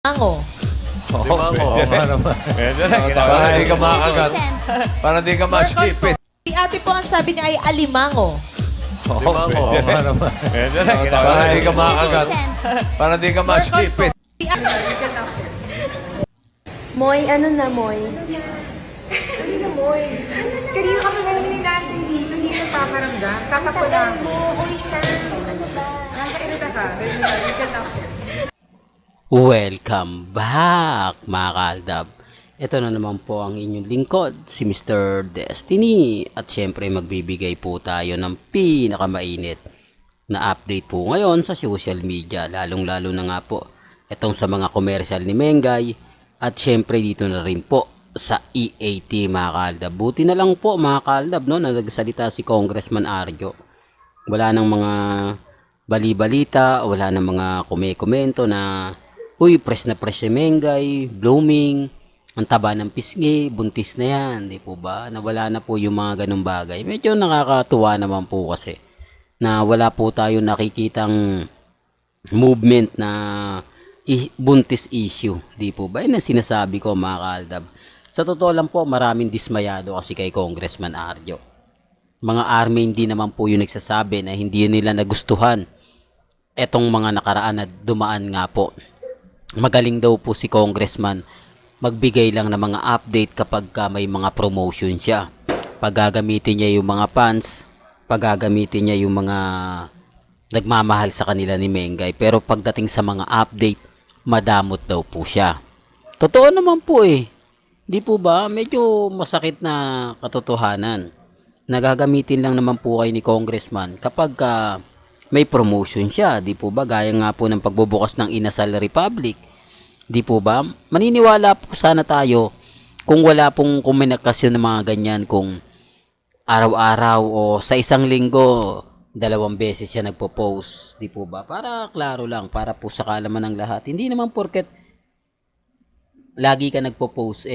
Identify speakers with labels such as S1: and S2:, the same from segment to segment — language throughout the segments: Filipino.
S1: Mango.
S2: Oo nga naman. Para hindi ka makagat. Para hindi ka ma-skipit.
S1: Si ate po ang sabi niya ay alimango.
S2: Oo nga naman. Para hindi ka makagat. Para hindi ka ma-skipit.
S1: Si ate,
S3: Moy, ano na, Moy?
S4: Ano na, Moy? Kanina kami lang ninantay dito, hindi ka paparamdam. Kakapula ako.
S3: Uy, Sam, ano ba?
S4: Nakairita ka. Ganyan na, you can talk sir.
S5: Welcome back mga kaaldab. Ito na naman po ang inyong lingkod, si Mr. Destiny. At syempre magbibigay po tayo ng pinakamainit na update po ngayon sa social media. Lalong-lalo na nga po itong sa mga commercial ni Mengay. At syempre dito na rin po sa EAT mga kaaldab. Buti na lang po mga kaaldab no, na nagsalita si Congressman Arjo. Wala nang mga bali-balita, wala nang mga komento na uy, press na press si Mengay, blooming, ang taba ng pisngi, buntis na yan, di po ba? Nawala na po yung mga ganung bagay. Medyo nakakatuwa naman po kasi na wala po tayo nakikitang movement na buntis issue, di po ba? Yan ang sinasabi ko mga kaaldab. Sa totoo lang po, maraming dismayado kasi kay Congressman Arjo. Mga army hindi naman po yung nagsasabi na hindi nila nagustuhan etong mga nakaraan na dumaan nga po. Magaling daw po si Congressman magbigay lang ng mga update kapag may mga promotion siya. Paggagamitin niya yung mga fans, paggagamitin niya yung mga nagmamahal sa kanila ni Mengay. Pero pagdating sa mga update, madamot daw po siya. Totoo naman po eh. Di po ba? Medyo masakit na katotohanan. Nagagamitin lang naman po kayo ni Congressman kapag may promotion siya, di po ba? Gaya nga po ng pagbubukas ng Inasal Republic, di po ba? Maniniwala po sana tayo kung wala pong komunikasyon ng mga ganyan, kung araw-araw o sa isang linggo, 2 beses siya nagpo-post, di po ba? Para klaro lang, para po sa kaalaman ng lahat. Hindi naman porket lagi ka nagpo-post,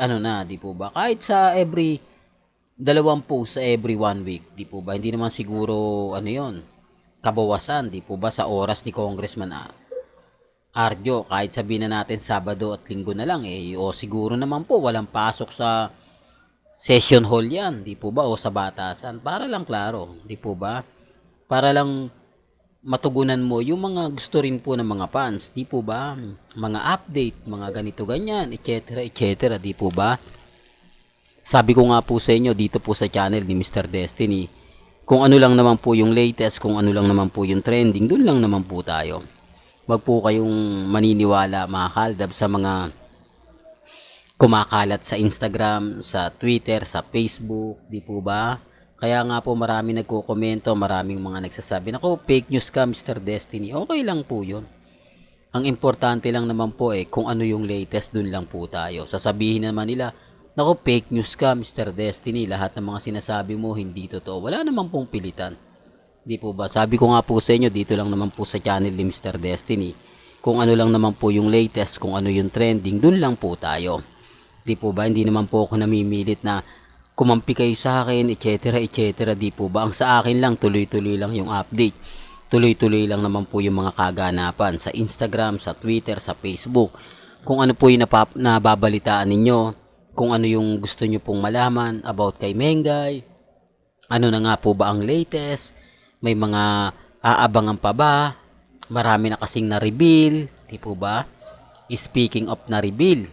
S5: ano na, di po ba? Kahit sa every 2 post sa every 1 week, di po ba? Hindi naman siguro, ano yon, kabawasan, di po ba, sa oras ni Congressman Arjo. Kahit sabihin na natin Sabado at Linggo na lang, o siguro naman po walang pasok sa session hall yan, di po ba, o sa batasan, para lang klaro, di po ba, para lang matugunan mo yung mga gusto rin po ng mga fans, di po ba, mga update, mga ganito ganyan, etc, etc, di po ba. Sabi ko nga po sa inyo dito po sa channel ni Mr. Destiny, kung ano lang naman po yung latest, kung ano lang naman po yung trending, dun lang naman po tayo. Wag po kayong maniniwala mga kaaldab sa mga kumakalat sa Instagram, sa Twitter, sa Facebook, di po ba? Kaya nga po marami nagko-komento, maraming mga nagsasabi, naku, fake news ka Mr. Destiny. Okay lang po yun. Ang importante lang naman po kung ano yung latest, dun lang po tayo. Sasabihin naman nila, naku, fake news ka Mr. Destiny, lahat ng mga sinasabi mo hindi totoo. Wala naman pong pilitan. Di po ba? Sabi ko nga po sa inyo, dito lang naman po sa channel ni Mr. Destiny. Kung ano lang naman po yung latest, kung ano yung trending, dun lang po tayo. Di po ba? Hindi naman po ako namimilit na kumampi kayo sa akin, etc, etc. Di po ba? Ang sa akin lang, tuloy-tuloy lang yung update. Tuloy-tuloy lang naman po yung mga kaganapan sa Instagram, sa Twitter, sa Facebook. Kung ano po yung nababalitaan ninyo, kung ano yung gusto nyo pong malaman about kay Mengay, ano na nga po ba ang latest, may mga aabangan pa ba, marami na kasing na-reveal, di po ba? Speaking of na-reveal,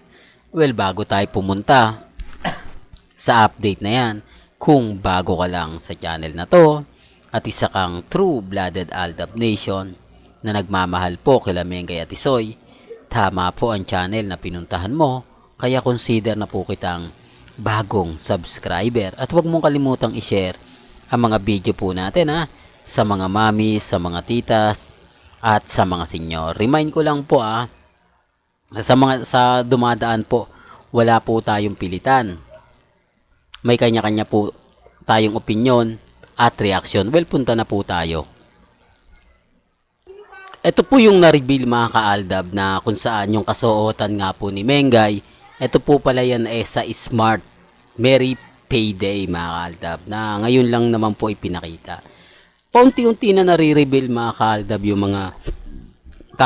S5: well, bago tayo pumunta sa update na yan, kung bago ka lang sa channel na to, at isa kang true-blooded Aldab Nation na nagmamahal po kila Mengay at Isoy, tama po ang channel na pinuntahan mo. Kaya consider na po kitang bagong subscriber. At huwag mong kalimutang i-share ang mga video po natin sa mga mami, sa mga titas, at sa mga senyor. Remind ko lang po sa dumadaan po, wala po tayong pilitan. May kanya-kanya po tayong opinion at reaction. Well, punta na po tayo. Ito po yung na-reveal mga kaaldab na kung saan yung kasuotan nga po ni Mengay. Ito po pala yan sa Smart Merry Payday mga kaaldab na ngayon lang naman po ipinakita. Paunti-unti na nare-reveal mga kaaldab yung mga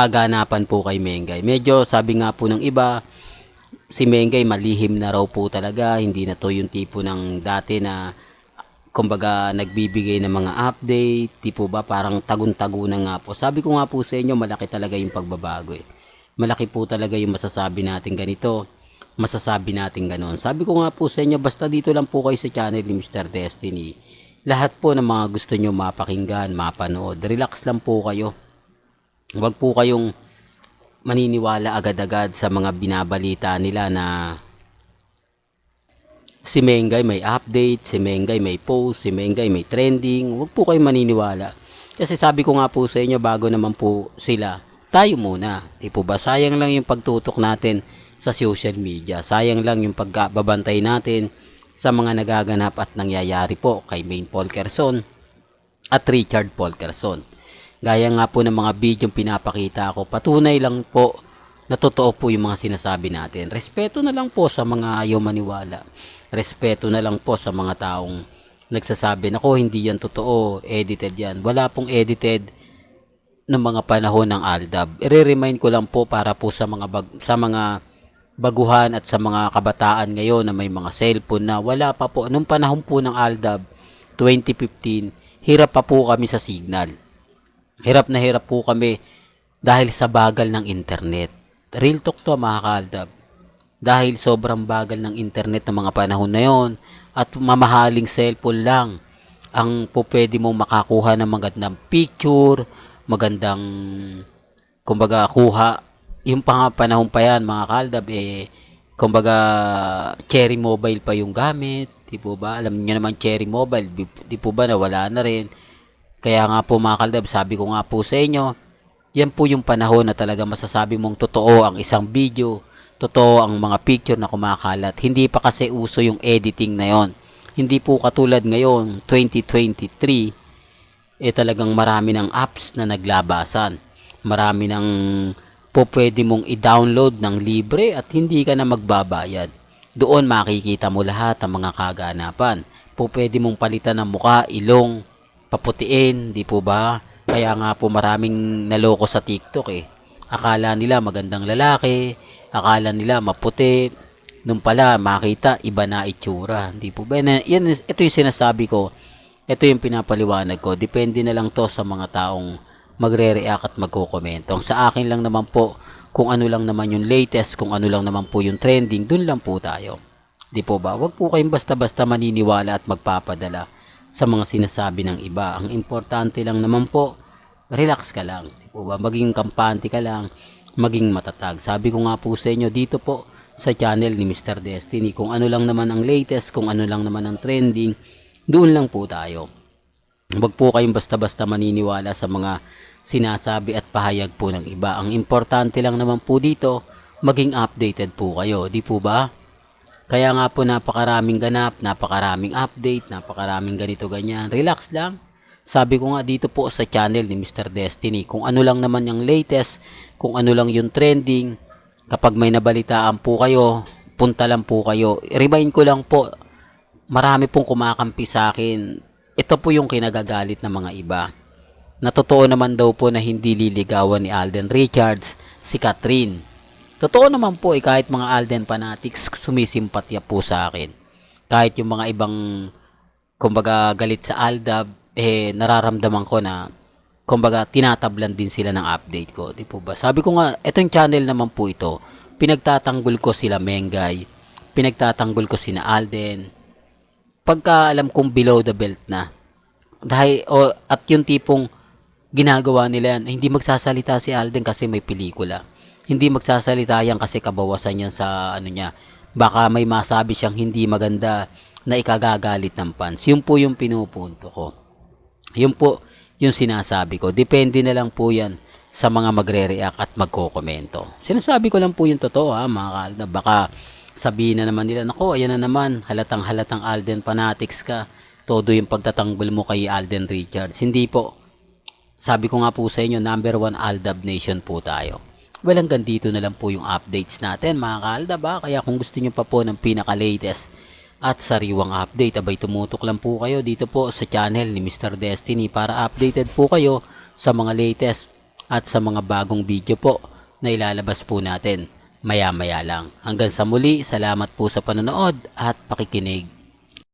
S5: kaganapan po kay Mengay. Medyo sabi nga po ng iba, si Mengay malihim na raw po talaga, hindi na to yung tipo ng dati na kumbaga nagbibigay ng mga update, di po ba parang tagun-tago na nga po. Sabi ko nga po sa inyo, malaki talaga yung pagbabago eh. Malaki po talaga yung masasabi natin ganito, masasabi natin ganon. Sabi ko nga po sa inyo, basta dito lang po kayo sa channel ni Mr. Destiny. Lahat po ng mga gusto nyo mapakinggan, mapanood, relax lang po kayo. Huwag po kayong maniniwala agad-agad sa mga binabalita nila na si Mengay may update, si Mengay may post, si Mengay may trending. Huwag po kayong maniniwala. Kasi sabi ko nga po sa inyo, bago naman po sila, tayo muna. Di po ba? Sayang lang yung pagtutok natin sa social media. Sayang lang yung pagbabantay natin sa mga nagaganap at nangyayari po kay Maine Polkerson at Richard Polkerson. Gaya nga po ng mga video pinapakita ko, patunay lang po na totoo po yung mga sinasabi natin. Respeto na lang po sa mga ayaw maniwala. Respeto na lang po sa mga taong nagsasabi, nako hindi yan totoo, edited yan. Wala pong edited ng mga panahon ng Aldab. I-remind ko lang po para po sa mga baguhan at sa mga kabataan ngayon na may mga cellphone na wala pa po. Nung panahon po ng Aldab, 2015, hirap pa po kami sa signal. Hirap na hirap po kami dahil sa bagal ng internet. Real talk to mga ka-Aldab. Dahil sobrang bagal ng internet ng mga panahon na yon at mamahaling cellphone lang ang po pwede mong makakuha ng magandang picture, magandang kumbaga kuha. Yung panahon pa yan mga ka-Aldab kumbaga Cherry Mobile pa yung gamit, di po ba? Alam niyo naman Cherry Mobile, di po ba nawala na rin. Kaya nga po mga ka-Aldab, sabi ko nga po sa inyo, yan po yung panahon na talaga masasabi mong totoo ang isang video, totoo ang mga picture na kumakalat. Hindi pa kasi uso yung editing na yon. Hindi po katulad ngayon, 2023, talagang marami ng apps na naglabasan. Marami ng po pwede mong i-download ng libre at hindi ka na magbabayad. Doon makikita mo lahat ang mga kaganapan. Po pwede mong palitan ng muka, ilong, paputiin, di po ba? Kaya nga po maraming naloko sa TikTok eh. Akala nila magandang lalaki, akala nila maputi, nung pala makita iba na itsura. Di po ba? Yan, ito yung sinasabi ko, ito yung pinapaliwanag ko. Depende na lang to sa mga taong magre-react at magko-komento. Ang sa akin lang naman po, kung ano lang naman yung latest, kung ano lang naman po yung trending, dun lang po tayo. Di po ba? Huwag po kayong basta-basta maniniwala at magpapadala sa mga sinasabi ng iba. Ang importante lang naman po, relax ka lang. Di po ba? Maging kampante ka lang, maging matatag. Sabi ko nga po sa inyo, dito po sa channel ni Mr. Destiny, kung ano lang naman ang latest, kung ano lang naman ang trending, doon lang po tayo. Huwag po kayong basta-basta maniniwala sa mga sinasabi at pahayag po ng iba. Ang importante lang naman po dito, maging updated po kayo. Di po ba? Kaya nga po napakaraming ganap, napakaraming update, napakaraming ganito ganyan. Relax lang. Sabi ko nga dito po sa channel ni Mr. Destiny, kung ano lang naman yung latest, kung ano lang yung trending, kapag may nabalitaan po kayo, punta lang po kayo. Remind ko lang po, marami pong kumakampi sa akin. Ito po yung kinagagalit ng mga iba. Na totoo naman daw po na hindi liligawan ni Alden Richards si Catherine. Totoo naman po kahit mga Alden fanatics sumisimpatya po sa akin. Kahit yung mga ibang kumbaga galit sa Aldab, nararamdaman ko na kumbaga tinatablan din sila ng update ko. Di po ba? Sabi ko nga, etong channel naman po ito, pinagtatanggol ko sila Mengay, pinagtatanggol ko sina Alden, pagka alam kong below the belt na. Dahil, at yung tipong ginagawa nila yan, hindi magsasalita si Alden kasi may pelikula. Hindi magsasalita yan kasi kabawasan yan sa ano niya. Baka may masabi siyang hindi maganda na ikagagalit ng fans. Yun po yung pinupunto ko. Yun po yung sinasabi ko. Depende na lang po yan sa mga magre-react at magko-komento. Sinasabi ko lang po yung totoo mga ka-Aldab. Baka sabihin na naman nila, nako, ayan na naman, halatang Alden fanatics ka. Todo yung pagtatanggol mo kay Alden Richards. Hindi po. Sabi ko nga po sa inyo, number 1 Aldab Nation po tayo. Well, hanggang dito na lang po yung updates natin mga ka-Aldab. Kaya kung gusto nyo pa po ng pinaka-latest at sariwang update, abay tumutok lang po kayo dito po sa channel ni Mr. Destiny para updated po kayo sa mga latest at sa mga bagong video po na ilalabas po natin maya-maya lang. Hanggang sa muli, salamat po sa panonood at pakikinig.